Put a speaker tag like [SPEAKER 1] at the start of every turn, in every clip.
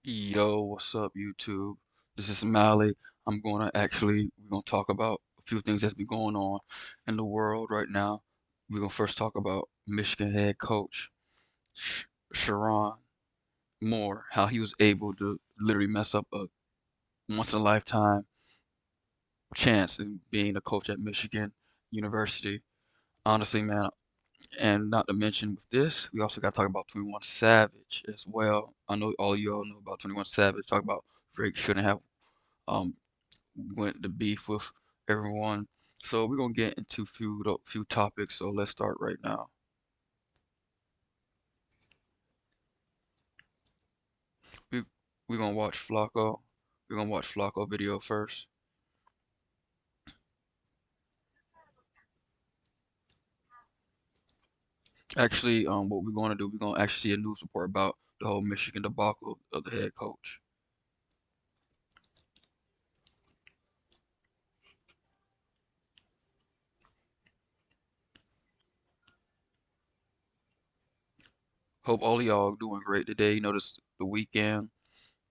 [SPEAKER 1] Yo, what's up, YouTube? This is Mally. We're gonna talk about a few things that's been going on in the world right now. We're gonna first talk about Michigan head coach Sherron Moore, how he was able to literally mess up a once in a lifetime chance in being a coach at Michigan University. Honestly, man, and not to mention with this, we also got to talk about 21 Savage as well. I know all of y'all know about 21 Savage. Talk about Drake shouldn't have um went to beef with everyone. So we're gonna get into few topics. So let's start right now. We we're gonna watch Flacco. We're gonna watch Flacco video first. Actually, what we're gonna do, we're gonna actually see a news report about the whole Michigan debacle of the head coach. Hope all of y'all doing great today. You know, this the weekend.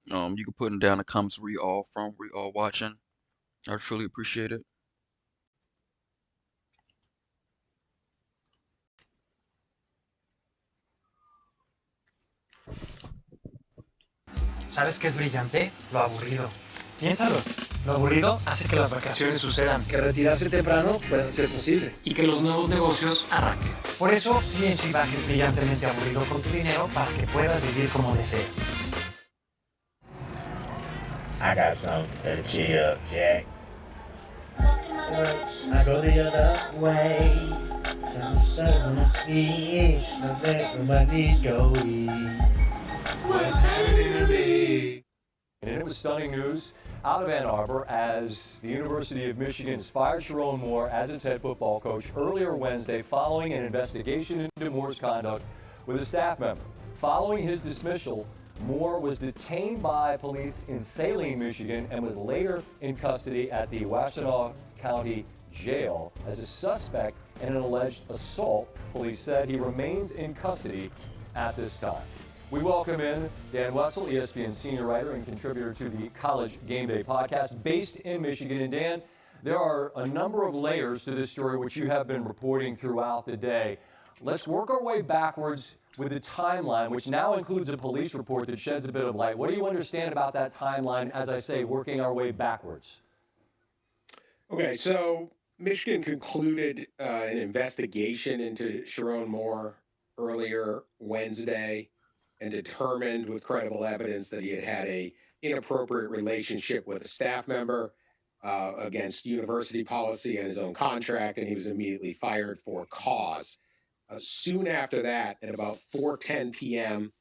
[SPEAKER 1] You can put in down the comments where you all from, where you all watching. I truly appreciate it.
[SPEAKER 2] ¿Sabes qué es brillante? Lo aburrido. Piénsalo. Lo aburrido hace que las vacaciones sucedan
[SPEAKER 3] Que retirarse temprano puede ser posible.
[SPEAKER 2] y que los nuevos negocios arranquen. Por eso, piensa y bajes brillantemente aburrido con tu dinero para que puedas vivir como desees.
[SPEAKER 4] I got something to cheer up, Jack.
[SPEAKER 3] I go the other way. Some southern speech, no let nobody go.
[SPEAKER 4] What's happening to me?
[SPEAKER 5] And it was stunning news out of Ann Arbor as the University of Michigan's fired Sherron Moore as its head football coach earlier Wednesday following an investigation into Moore's conduct with a staff member. Following his dismissal, Moore was detained by police in Saline, Michigan, and was later in custody at the Washtenaw County Jail as a suspect in an alleged assault. Police said he remains in custody at this time. We welcome in Dan Wessel, ESPN senior writer and contributor to the College Game Day podcast, based in Michigan. And Dan, there are a number of layers to this story which you have been reporting throughout the day. Let's work our way backwards with the timeline, which now includes a police report that sheds a bit of light. What do you understand about that timeline, as I say, working our way backwards?
[SPEAKER 6] Okay, so Michigan concluded an investigation into Sherron Moore earlier Wednesday and determined with credible evidence that he had had a inappropriate relationship with a staff member against university policy and his own contract, and he was immediately fired for cause. Soon after that, at about 4:10 p.m.,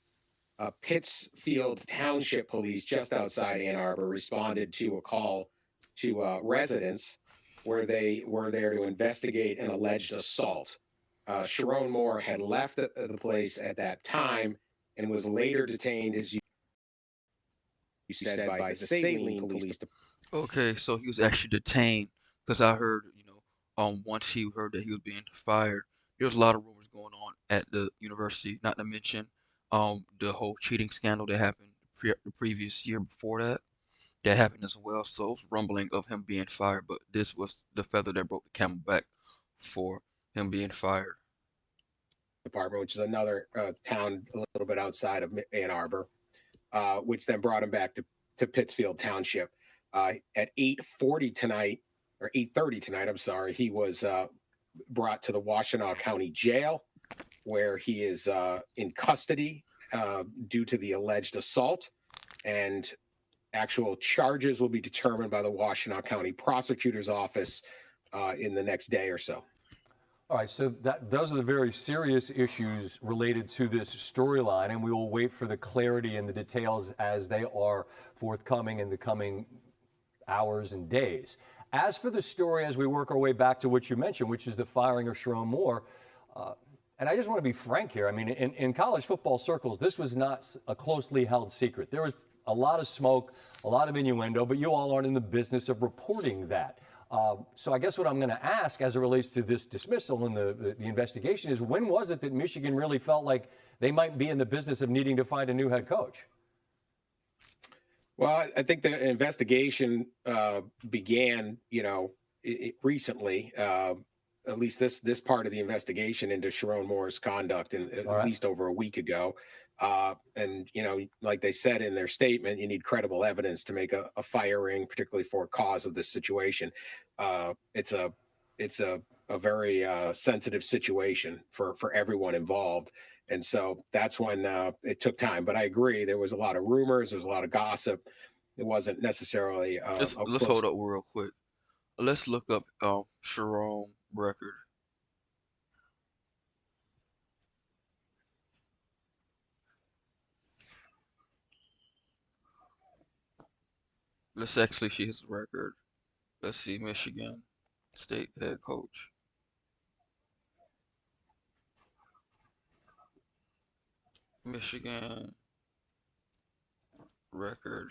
[SPEAKER 6] Pittsfield Township Police, just outside Ann Arbor, responded to a call to residents where they were there to investigate an alleged assault. Sherron Moore had left the place at that time and was later detained, as you said, by the Saline Police Department.
[SPEAKER 1] Okay, so he was actually detained because I heard, once he heard that he was being fired, there was a lot of rumors going on at the university, not to mention, the whole cheating scandal that happened the previous year before that, that happened as well. So it was rumbling of him being fired, but this was the feather that broke the camel back for him being fired.
[SPEAKER 6] Which is another town a little bit outside of Ann Arbor, which then brought him back to Pittsfield Township. At 8:40 tonight, or 8:30 tonight, I'm sorry, he was brought to the Washtenaw County Jail, where he is in custody due to the alleged assault, and actual charges will be determined by the Washtenaw County Prosecutor's Office in the next day or so.
[SPEAKER 5] All right, so those are the very serious issues related to this storyline, and we will wait for the clarity and the details as they are forthcoming in the coming hours and days. As for the story, as we work our way back to what you mentioned, which is the firing of Sherron Moore, and I just want to be frank here. I mean, in college football circles, this was not a closely held secret. There was a lot of smoke, a lot of innuendo, but you all aren't in the business of reporting that. So I guess what I'm going to ask as it relates to this dismissal and the investigation is, when was it that Michigan really felt like they might be in the business of needing to find a new head coach?
[SPEAKER 6] Well, I think the investigation began, recently. At least this part of the investigation into Sherron Moore's conduct, and
[SPEAKER 5] All
[SPEAKER 6] at
[SPEAKER 5] right.
[SPEAKER 6] least over a week ago. And like they said in their statement, you need credible evidence to make a firing, particularly for a cause of this situation. It's a very sensitive situation for everyone involved, and so that's when it took time. But I agree, there was a lot of rumors, there was a lot of gossip. It wasn't necessarily
[SPEAKER 1] Just
[SPEAKER 6] a
[SPEAKER 1] let's
[SPEAKER 6] close.
[SPEAKER 1] hold up real quick. Let's look up Sherron record. Let's actually see his record. Let's see Michigan State head coach. Michigan record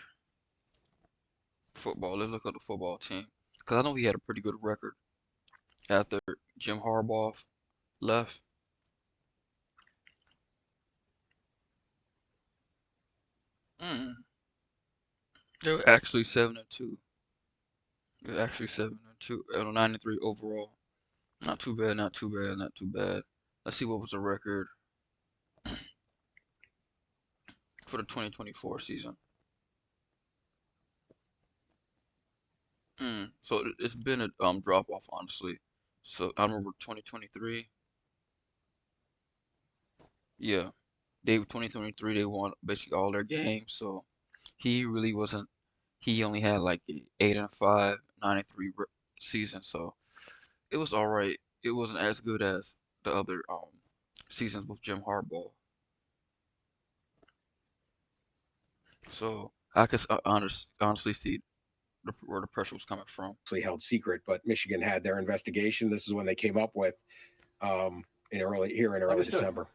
[SPEAKER 1] football. Let's look up the football team because I know he had a pretty good record after Jim Harbaugh left. Mm, they were actually 7-2. They were actually 7-2. 93 overall. Not too bad. Not too bad. Not too bad. Let's see what was the record for the 2024 season. So it's been a drop off honestly. So I remember 2023. Yeah, 2023 they won basically all their games. So he really wasn't. He only had like a 8-5, 93 season. So it was all right. It wasn't as good as the other seasons with Jim Harbaugh. So I could honestly see where the pressure was coming from.
[SPEAKER 6] Held secret, but Michigan had their investigation. This is when they came up with in early
[SPEAKER 5] Understood.
[SPEAKER 6] December.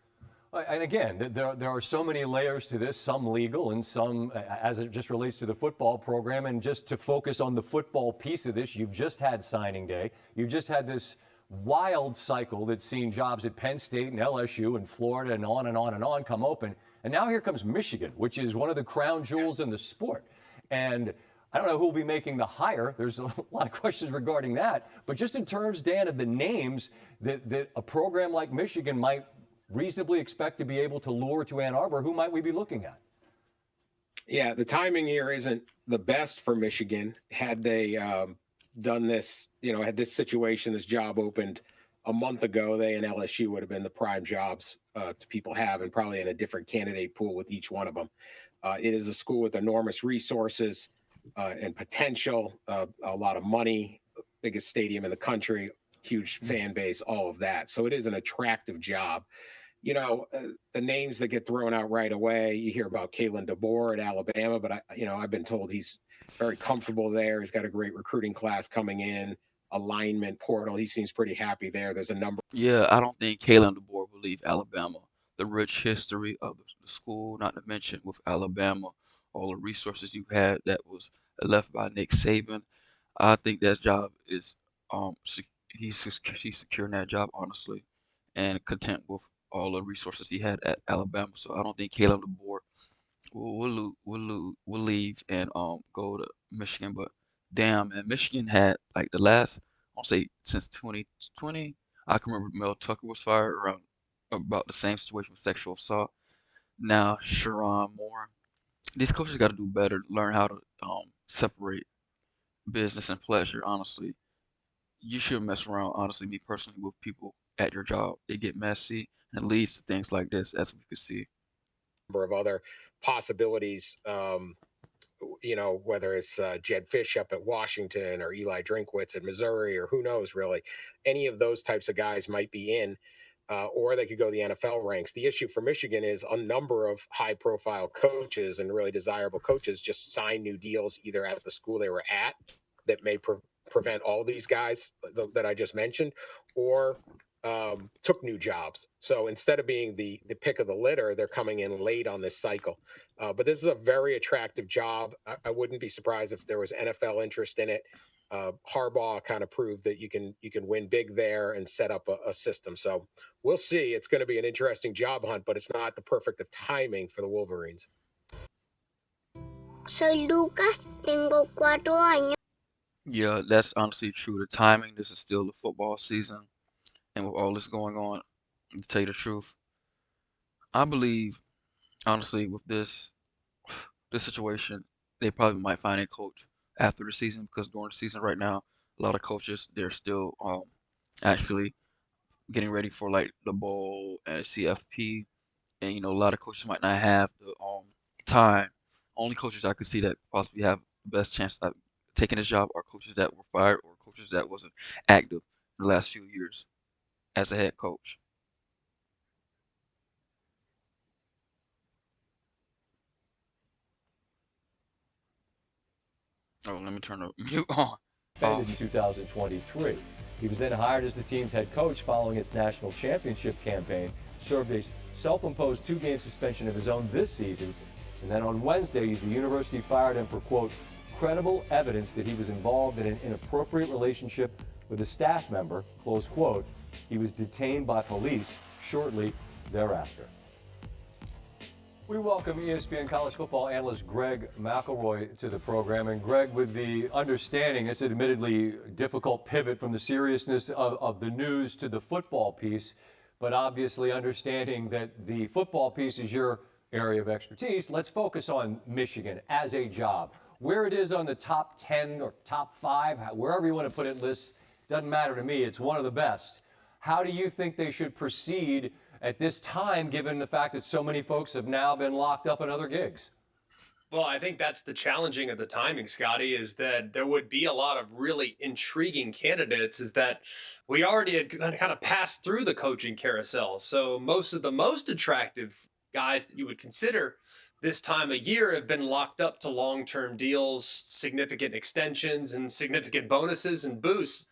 [SPEAKER 5] And again, there are so many layers to this, some legal and some as it just relates to the football program. And just to focus on the football piece of this, you've just had signing day. You've just had this wild cycle that's seen jobs at Penn State and LSU and Florida and on and on and on come open. And now here comes Michigan, which is one of the crown jewels in the sport. And I don't know who will be making the hire. There's a lot of questions regarding that. But just in terms, Dan, of the names that a program like Michigan might reasonably expect to be able to lure to Ann Arbor, who might we be looking at?
[SPEAKER 6] Yeah, the timing here isn't the best for Michigan. Had they done this, had this situation, this job opened a month ago, they and LSU would have been the prime jobs to people have, and probably in a different candidate pool with each one of them. It is a school with enormous resources and potential, a lot of money, biggest stadium in the country, huge fan base, all of that. So it is an attractive job. The names that get thrown out right away, you hear about Kalen DeBoer at Alabama, but I've been told he's very comfortable there. He's got a great recruiting class coming in, alignment portal. He seems pretty happy there. There's a number.
[SPEAKER 1] Yeah, I don't think Kalen DeBoer will leave Alabama. The rich history of the school, not to mention with Alabama, all the resources you had that was left by Nick Saban. I think that job is he's securing that job honestly, and content with all the resources he had at Alabama. So I don't think Kalen DeBoer will leave and go to Michigan. But damn, man, Michigan had like the last I'll say since 2020. I can remember Mel Tucker was fired around about the same situation with sexual assault. Now Sherron Moore. These coaches got to do better, learn how to separate business and pleasure. Honestly, you shouldn't mess around. Honestly, me personally, with people at your job, they get messy and it leads to things like this, as we could see.
[SPEAKER 6] Number of other possibilities. Whether it's Jed Fish up at Washington or Eli Drinkwitz at Missouri, or who knows, really. Any of those types of guys might be in, or they could go the NFL ranks. The issue for Michigan is a number of high profile coaches and really desirable coaches just sign new deals either at the school they were at that may prevent all these guys that I just mentioned, or took new jobs. So instead of being the pick of the litter, they're coming in late on this cycle. But this is a very attractive job. I wouldn't be surprised if there was NFL interest in it. Harbaugh kind of proved that you can win big there and set up a system. So we'll see. It's going to be an interesting job hunt, but it's not the perfect of timing for the Wolverines.
[SPEAKER 7] Soy Lucas, tengo 4 años.
[SPEAKER 1] Yeah, that's honestly true. The timing, this is still the football season, and with all this going on, to tell you the truth, I believe honestly with this situation, they probably might find a coach after the season because during the season right now, a lot of coaches they're still actually getting ready for like the bowl and CFP, and a lot of coaches might not have the time. Only coaches I could see that possibly have the best chance of taking this job are coaches that were fired or coaches that wasn't active in the last few years as a head coach. Oh, let me turn the mute on.
[SPEAKER 5] Suspended in 2023. He was then hired as the team's head coach following its national championship campaign, served a self-imposed 2-game suspension of his own this season, and then on Wednesday, the university fired him for, quote, credible evidence that he was involved in an inappropriate relationship with a staff member, close quote. He was detained by police shortly thereafter. We welcome ESPN college football analyst Greg McElroy to the program. And Greg, with the understanding, it's an admittedly difficult pivot from the seriousness of the news to the football piece, but obviously understanding that the football piece is your area of expertise, let's focus on Michigan as a job. Where it is on the top 10 or top 5, wherever you want to put it, lists, doesn't matter to me. It's one of the best. How do you think they should proceed at this time, given the fact that so many folks have now been locked up in other gigs?
[SPEAKER 8] Well, I think that's the challenging of the timing, Scotty, is that there would be a lot of really intriguing candidates, is that we already had kind of passed through the coaching carousel. So most of the most attractive guys that you would consider this time of year have been locked up to long-term deals, significant extensions, and significant bonuses and boosts.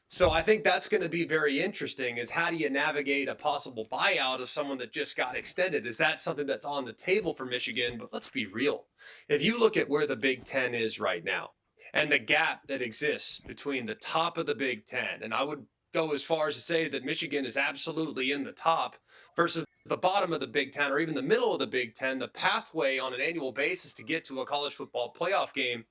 [SPEAKER 8] So I think that's going to be very interesting, is how do you navigate a possible buyout of someone that just got extended? Is that something that's on the table for Michigan? But let's be real. If you look at where the Big Ten is right now and the gap that exists between the top of the Big Ten, and I would go as far as to say that Michigan is absolutely in the top versus the bottom of the Big Ten or even the middle of the Big Ten, the pathway on an annual basis to get to a college football playoff game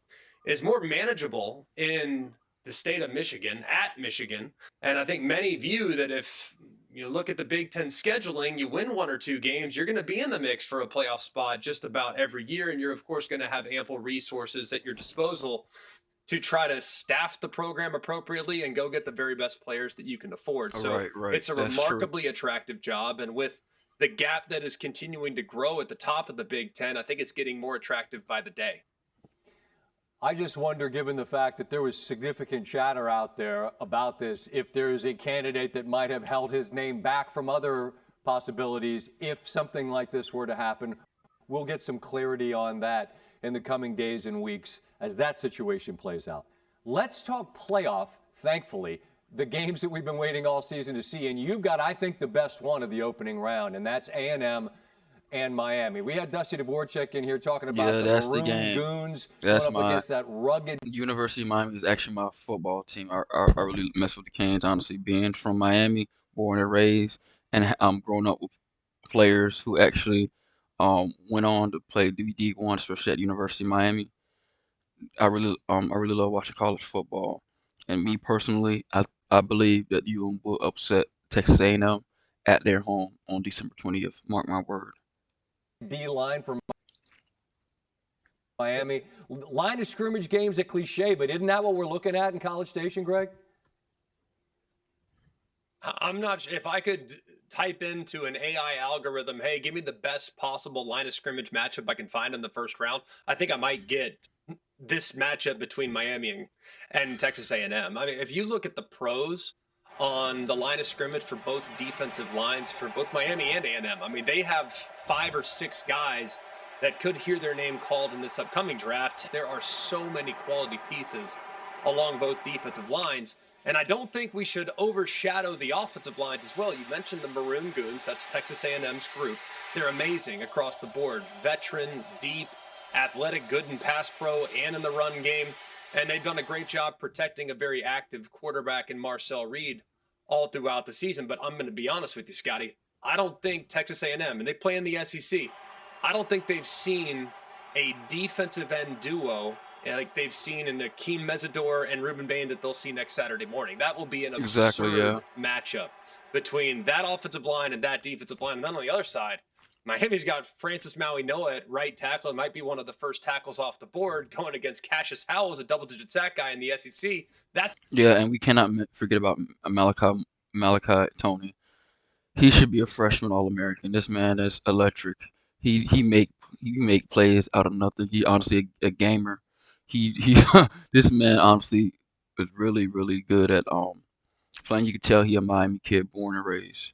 [SPEAKER 8] is more manageable in the state of Michigan, at Michigan. And I think many view that if you look at the Big Ten scheduling, you win 1 or 2 games, you're going to be in the mix for a playoff spot just about every year. And you're, of course, going to have ample resources at your disposal to try to staff the program appropriately and go get the very best players that you can afford. So
[SPEAKER 1] Right.
[SPEAKER 8] it's a
[SPEAKER 1] That's true.
[SPEAKER 8] remarkably attractive job. And with the gap that is continuing to grow at the top of the Big Ten, I think it's getting more attractive by the day.
[SPEAKER 5] I just wonder, given the fact that there was significant chatter out there about this, if there's a candidate that might have held his name back from other possibilities if something like this were to happen. We'll get some clarity on that in the coming days and weeks as that situation plays out. Let's talk playoff, thankfully, the games that we've been waiting all season to see. And you've got, I think, the best one of the opening round, and that's A&M and Miami. We had Dusty Dvorak in here talking about
[SPEAKER 1] That's the
[SPEAKER 5] Maroon
[SPEAKER 1] game.
[SPEAKER 5] Goons
[SPEAKER 1] That's
[SPEAKER 5] going up
[SPEAKER 1] my
[SPEAKER 5] against that rugged
[SPEAKER 1] University of Miami is actually my football team. I really mess with the Canes, honestly, being from Miami, born and raised, and growing up with players who actually went on to play D1, especially at University of Miami. I really love watching college football. And me personally, I believe that you will upset Texas A&M at their home on December 20th. Mark my word.
[SPEAKER 5] D line for Miami. Line of scrimmage game's a cliche, but isn't that what we're looking at in College Station, Greg?
[SPEAKER 8] I'm not sure if I could type into an AI algorithm, hey, give me the best possible line of scrimmage matchup I can find in the first round. I think I might get this matchup between Miami and Texas A&M. I mean, if you look at the pros on the line of scrimmage for both defensive lines for both Miami and A&M, I mean, they have 5 or 6 guys that could hear their name called in this upcoming draft. There are so many quality pieces along both defensive lines. And I don't think we should overshadow the offensive lines as well. You mentioned the Maroon Goons. That's Texas A&M's group. They're amazing across the board. Veteran, deep, athletic, good in pass pro and in the run game. And they've done a great job protecting a very active quarterback in Marcel Reed all throughout the season. But I'm going to be honest with you, Scotty. I don't think Texas A&M, and they play in the SEC, I don't think they've seen a defensive end duo like they've seen in Akeem Mesidor and Ruben Bain that they'll see next Saturday morning. That will be an
[SPEAKER 1] Exactly, yeah.
[SPEAKER 8] absurd matchup between that offensive line and that defensive line. And then on the other side, Miami's got Francis Maui-Noah at right tackle. It might be one of the first tackles off the board going against Cassius Howell, a double-digit sack guy in the SEC. That's
[SPEAKER 1] Yeah, and we cannot forget about Malachi Tony. He should be a freshman All-American. This man is electric. He make plays out of nothing. He honestly a gamer. He this man honestly is really good at playing. You can tell he a Miami kid, born and raised.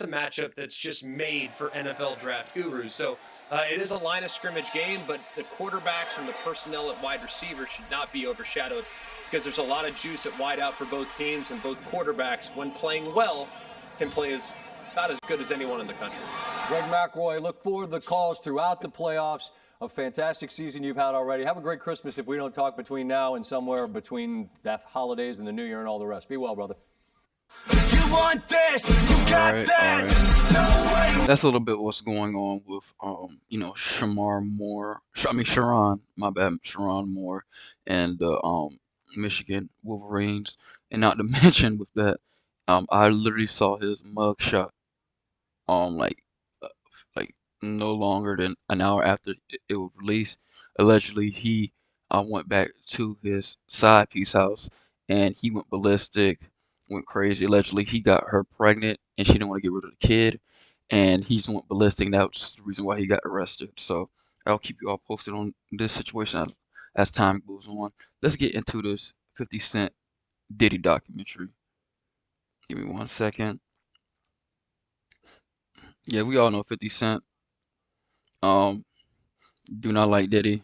[SPEAKER 8] a matchup that's just made for NFL draft gurus. So it is a line of scrimmage game, but the quarterbacks and the personnel at wide receiver should not be overshadowed because there's a lot of juice at wide out for both teams, and both quarterbacks, when playing well, can play about as good as anyone in the country.
[SPEAKER 5] Greg McElroy, look forward to the calls throughout the playoffs. A fantastic season you've had already. Have a great Christmas if we don't talk between now and somewhere between the holidays and the New Year and all the rest. Be well, brother.
[SPEAKER 4] You want this, you got that.
[SPEAKER 1] All right. That's a little bit what's going on with Sherron Moore and Michigan Wolverines. And not to mention with that, I literally saw his mugshot like no longer than an hour after it was released. Allegedly, he went back to his side piece house and he went ballistic, went crazy. Allegedly, he got her pregnant and she didn't want to get rid of the kid, and he just went ballistic. And that was just the reason why he got arrested. So I'll keep you all posted on this situation as time goes on. Let's get into this 50 Cent Diddy documentary. Give me 1 second. Yeah, we all know 50 Cent. Do not like Diddy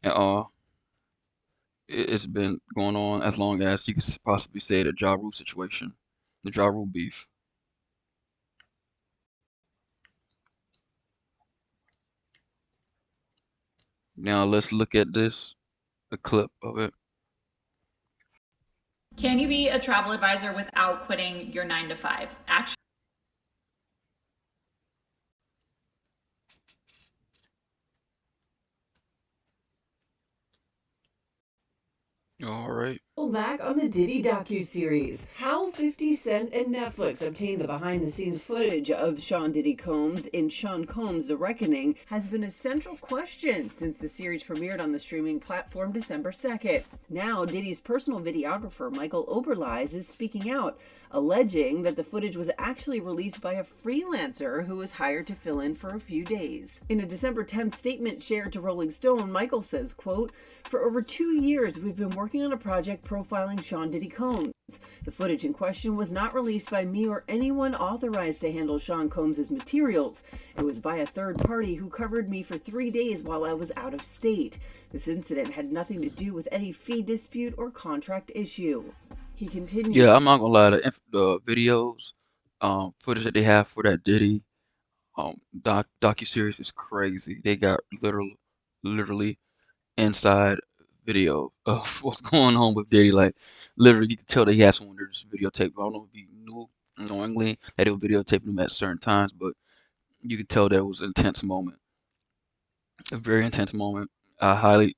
[SPEAKER 1] at all. It's been going on as long as you could possibly say the Ja Rule situation, the Ja Rule beef. Now let's look at a clip of it.
[SPEAKER 9] Can you be a travel advisor without quitting your 9 to 5? Actually,
[SPEAKER 1] All right.
[SPEAKER 10] Back on the Diddy docuseries, how 50 Cent and Netflix obtained the behind-the-scenes footage of Sean Diddy Combs in Sean Combs: The Reckoning has been a central question since the series premiered on the streaming platform December 2nd. Now, Diddy's personal videographer, Michael Oberlies, is speaking out, alleging that the footage was actually released by a freelancer who was hired to fill in for a few days. In a December 10th statement shared to Rolling Stone, Michael says, quote, "For over 2 years, we've been working on a project profiling Sean Diddy Combs. The footage in question was not released by me or anyone authorized to handle Sean Combs' materials. It was by a third party who covered me for 3 days while I was out of state. This incident had nothing to do with any fee dispute or contract issue." He continued.
[SPEAKER 1] Yeah, I'm not gonna lie. The videos, footage that they have for that Diddy docuseries is crazy. They got literally inside video of what's going on with Diddy. Like literally, you can tell that he has someone there just videotape. I don't know if he knew knowingly that they were videotaping him at certain times, but you could tell there was an intense moment, a very intense moment. I highly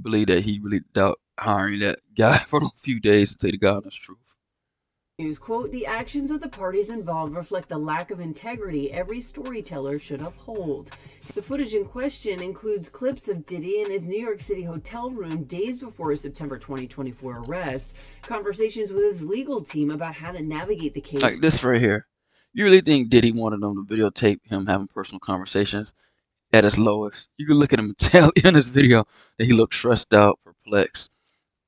[SPEAKER 1] believe that he really doubt hiring that guy for a few days to tell the God honest truth.
[SPEAKER 10] News quote, "The actions of the parties involved reflect the lack of integrity every storyteller should uphold." The footage in question includes clips of Diddy in his New York City hotel room days before his September 2024 arrest, conversations with his legal team about how to navigate the case.
[SPEAKER 1] Like this right here. You really think Diddy wanted them to videotape him having personal conversations at his lowest? You can look at him and tell in this video that he looked stressed out, perplexed.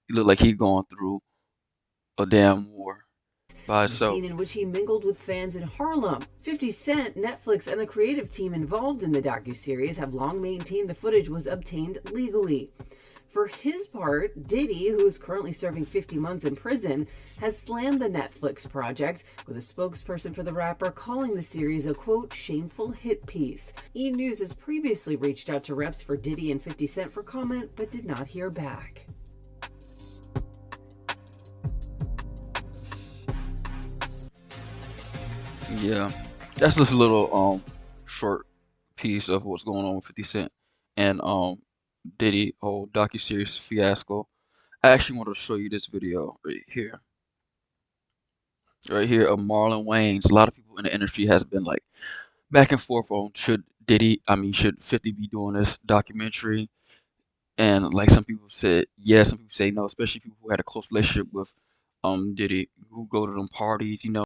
[SPEAKER 1] He looked like he'd gone through a damn war by
[SPEAKER 10] The
[SPEAKER 1] himself.
[SPEAKER 10] scene in which he mingled with fans in Harlem. 50 Cent, Netflix, and the creative team involved in the docuseries have long maintained the footage was obtained legally. For his part, Diddy, who is currently serving 50 months in prison, has slammed the Netflix project, with a spokesperson for the rapper calling the series a, quote, "shameful hit piece." E! News has previously reached out to reps for Diddy and 50 Cent for comment, but did not hear back.
[SPEAKER 1] Yeah, that's just a little short piece of what's going on with 50 Cent and Diddy whole docuseries fiasco. I actually want to show you this video right here. Right here of Marlon Wayans. A lot of people in the industry has been like back and forth on should 50 be doing this documentary? And like some people said yes, some people say no, especially people who had a close relationship with Diddy, who go to them parties, you know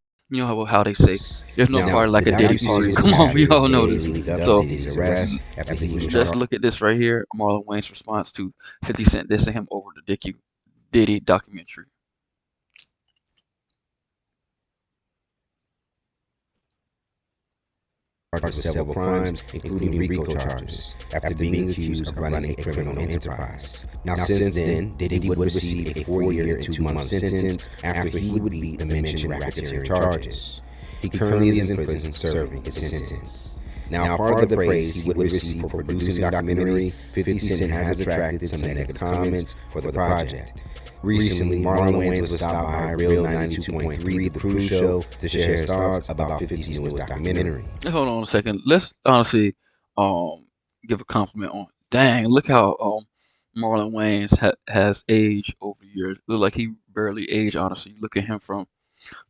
[SPEAKER 1] how they say there's no
[SPEAKER 11] Now,
[SPEAKER 1] party like
[SPEAKER 11] the
[SPEAKER 1] a Diddy party.
[SPEAKER 11] docuseries
[SPEAKER 1] Come on, we all know
[SPEAKER 11] days
[SPEAKER 1] this.
[SPEAKER 11] lead up
[SPEAKER 1] So
[SPEAKER 11] to Diddy's arrest after he was
[SPEAKER 1] just look at this right here, Marlon Wayne's response to 50 Cent dissing him over the Diddy documentary.
[SPEAKER 11] charged with several crimes, including RICO charges, after being accused of running a criminal enterprise. Now, since then, Diddy would receive a 4-year and 2-month sentence after he would beat the mentioned racketeering charges. He currently is in prison serving his sentence. Now, part of the praise he would receive for producing the documentary, 50 Cent has attracted some negative comments for the project. Recently, Marlon Wayans was stopped by Real 92.3, the cruise show, to share his thoughts about 50's newest documentary.
[SPEAKER 1] Hold on a second. Let's honestly give a compliment on. Dang, look how Marlon Wayans has aged over the years. Look like he barely aged. Honestly, look at him from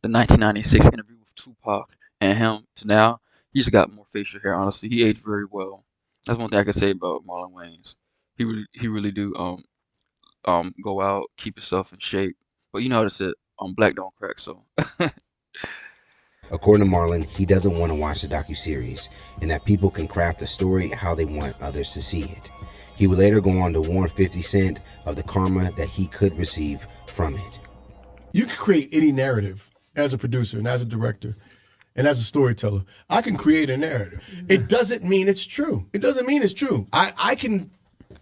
[SPEAKER 1] the 1996 interview with Tupac and him to now. He's got more facial hair. Honestly, he aged very well. That's one thing I can say about Marlon Wayans. He really do go out, keep himself in shape. But you know how to say black don't crack. So.
[SPEAKER 11] According to Marlon, he doesn't want to watch the docuseries, and that people can craft a story how they want others to see it. He would later go on to warn 50 Cent of the karma that he could receive from it.
[SPEAKER 12] You can create any narrative as a producer and as a director and as a storyteller. I can create a narrative. It doesn't mean it's true. It doesn't mean it's true. I can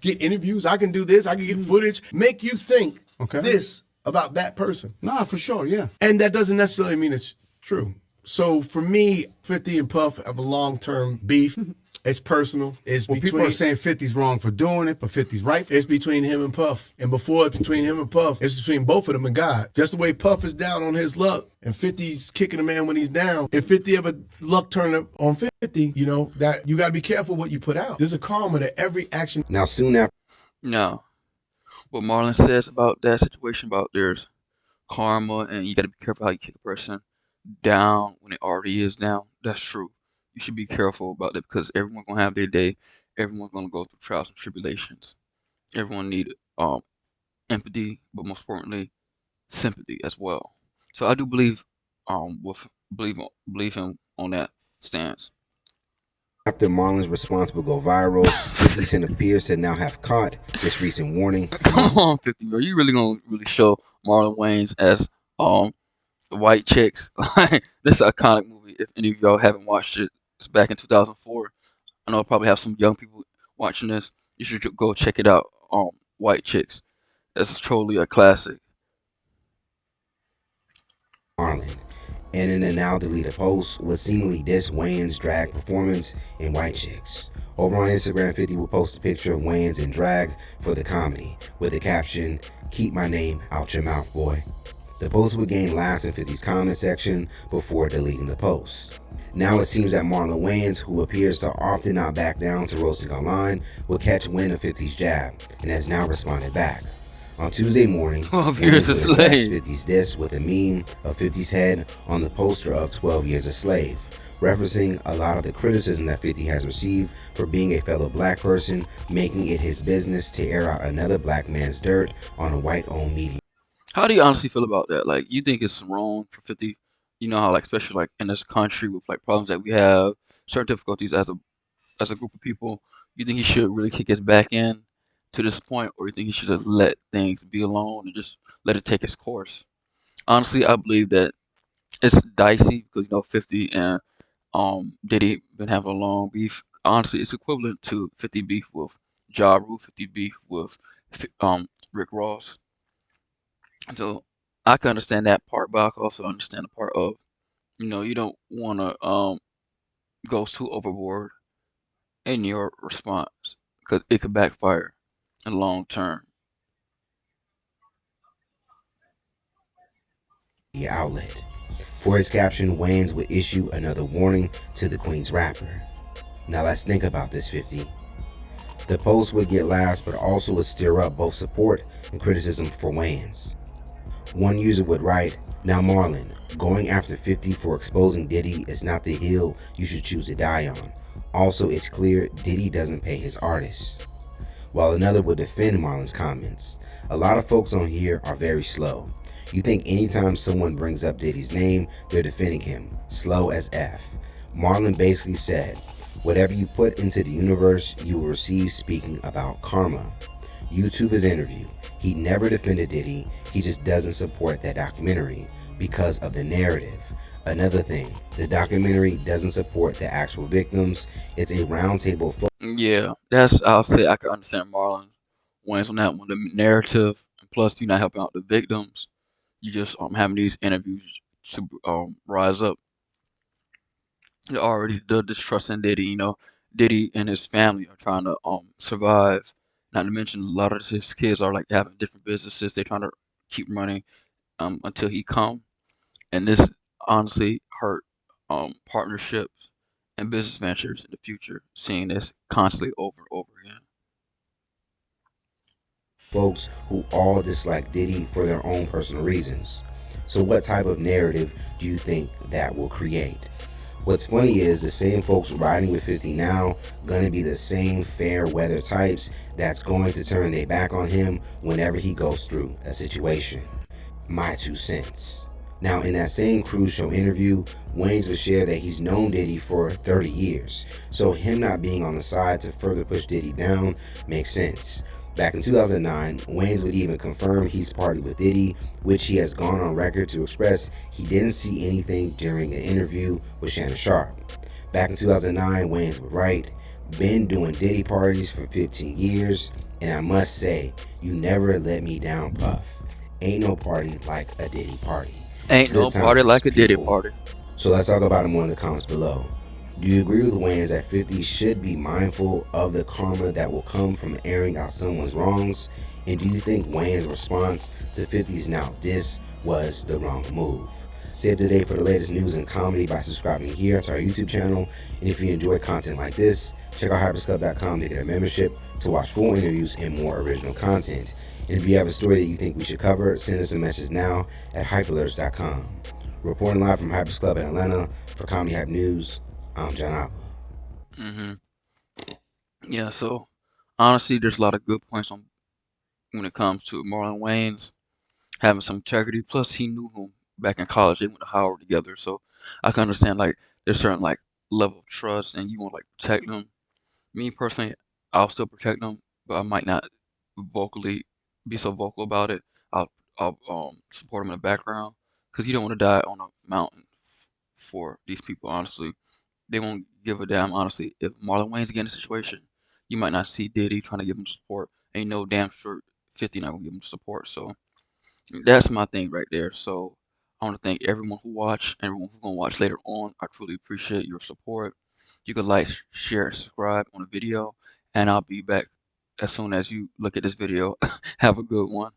[SPEAKER 12] get interviews, I can do this, I can get footage, make you think this about that person.
[SPEAKER 13] Nah, for sure, yeah.
[SPEAKER 12] And that doesn't necessarily mean it's true. So for me, 50 and Puff have a long-term beef. It's personal. It's
[SPEAKER 13] Well,
[SPEAKER 12] between.
[SPEAKER 13] people are saying 50's wrong for doing it, but 50's right.
[SPEAKER 12] It's between him and Puff. And before it's between him and Puff, it's between both of them and God. Just the way Puff is down on his luck and 50's kicking a man when he's down. If 50 ever luck turn up on 50, you know, that you got to be careful what you put out. There's a karma to every action.
[SPEAKER 11] Now, soon after.
[SPEAKER 1] No. What Marlon says about that situation, about there's karma and you got to be careful how you kick a person down when it already is down, that's true. You should be careful about that because everyone's gonna have their day. Everyone's gonna go through trials and tribulations. Everyone need empathy, but most importantly, sympathy as well. So I do believe believe him on that stance.
[SPEAKER 11] After Marlon's response will go viral, 50 Cent appears to now have caught this recent warning.
[SPEAKER 1] Come on, 50, bro. You really gonna really show Marlon Wayans as white chicks? This is an iconic movie. If any of y'all haven't watched it, it's back in 2004. I know I'll probably have some young people watching this. You should go check it out. White Chicks. That's totally a classic.
[SPEAKER 11] Marlon, and in a now deleted post, would seemingly diss Wayans' drag performance in White Chicks. Over on Instagram, 50 will post a picture of Wayans in drag for the comedy with the caption, "Keep my name out your mouth, boy." The post would gain laughs in 50's comment section before deleting the post. Now it seems that Marlon Wayans, who appears to often not back down to roasting online, will catch wind of 50's jab and has now responded back. On Tuesday morning,
[SPEAKER 1] Here's a
[SPEAKER 11] Wayans would address
[SPEAKER 1] slave.
[SPEAKER 11] 50's diss with a meme of 50's head on the poster of 12 Years a Slave, referencing a lot of the criticism that 50 has received for being a fellow black person, making it his business to air out another black man's dirt on a white-owned media.
[SPEAKER 1] How do you honestly feel about that? Like, you think it's wrong for 50? You know how, like, especially like in this country with like problems that we have, certain difficulties as a group of people. You think he should really kick his back in to this point, or you think he should just let things be alone and just let it take its course? Honestly, I believe that it's dicey because 50 and Diddy been having a long beef. Honestly, it's equivalent to 50 beef with Ja Rule, 50 beef with Rick Ross. So I can understand that part, but I can also understand the part of, you don't want to go too overboard in your response because it could backfire in the long term.
[SPEAKER 11] Outlet. For his caption, Wayans would issue another warning to the Queen's rapper. Now let's think about this, 50. The post would get laughs, but also would stir up both support and criticism for Wayans. One user would write, "Now Marlon, going after 50 for exposing Diddy is not the hill you should choose to die on. Also, it's clear Diddy doesn't pay his artists." While another would defend Marlon's comments. A lot of folks on here are very slow. You think anytime someone brings up Diddy's name, they're defending him. Slow as F. Marlon basically said, "Whatever you put into the universe, you will receive," speaking about karma. YouTube his interview. He never defended Diddy, he just doesn't support that documentary because of the narrative. Another thing, the documentary doesn't support the actual victims. It's a roundtable.
[SPEAKER 1] Yeah, I'll say I can understand Marlon Wayans on that one. The narrative, and plus you're not helping out the victims. You just having these interviews to rise up. You already the distrust in Diddy. Diddy and his family are trying to survive. Not to mention a lot of his kids are like having different businesses. They're trying to keep running until he come. And this honestly hurt partnerships and business ventures in the future, seeing this constantly over and over again.
[SPEAKER 11] Folks who all dislike Diddy for their own personal reasons. So what type of narrative do you think that will create? What's funny is the same folks riding with 50 now gonna be the same fair weather types that's going to turn their back on him whenever he goes through a situation. My 2 cents. Now, in that same cruise show interview, Wayans would share that he's known Diddy for 30 years, so him not being on the side to further push Diddy down makes sense. Back in 2009, Wayans would even confirm he's partied with Diddy, which he has gone on record to express he didn't see anything during an interview with Shannon Sharp. Back in 2009, Wayans would write, "Been doing Diddy parties for 15 years, and I must say, you never let me down, Puff. Ain't no party like a Diddy party."
[SPEAKER 1] Ain't no
[SPEAKER 11] Good
[SPEAKER 1] party
[SPEAKER 11] times,
[SPEAKER 1] like a Diddy
[SPEAKER 11] people.
[SPEAKER 1] party.
[SPEAKER 11] So let's talk about him in the comments below. Do you agree with Wayans that 50 should be mindful of the karma that will come from airing out someone's wrongs? And do you think Wayans' response to 50's now diss was the wrong move? Stay up to date for the latest news and comedy by subscribing here to our YouTube channel. And if you enjoy content like this, check out hypersclub.com to get a membership to watch full interviews and more original content. And if you have a story that you think we should cover, send us a message now at hypealerts.com. Reporting live from Hypers Club in Atlanta for Comedy Hype News, I'm John Apple.
[SPEAKER 1] Yeah, so honestly, there's a lot of good points on when it comes to Marlon Wayans having some integrity. Plus, he knew him back in college. They went to Howard together, so I can understand like there's certain like level of trust, and you want to like protect them. Me personally, I'll still protect them, but I might not vocally be so vocal about it. I'll support them in the background because you don't want to die on a mountain for these people. Honestly, they won't give a damn. Honestly, if Marlon Wayne's getting a situation, you might not see Diddy trying to give him support. Ain't no damn sure 50 not gonna give him support. So that's my thing right there. So I want to thank everyone who watched, everyone who's gonna watch later on. I truly appreciate your support. You can like, share, and subscribe on the video, and I'll be back as soon as you look at this video. Have a good one.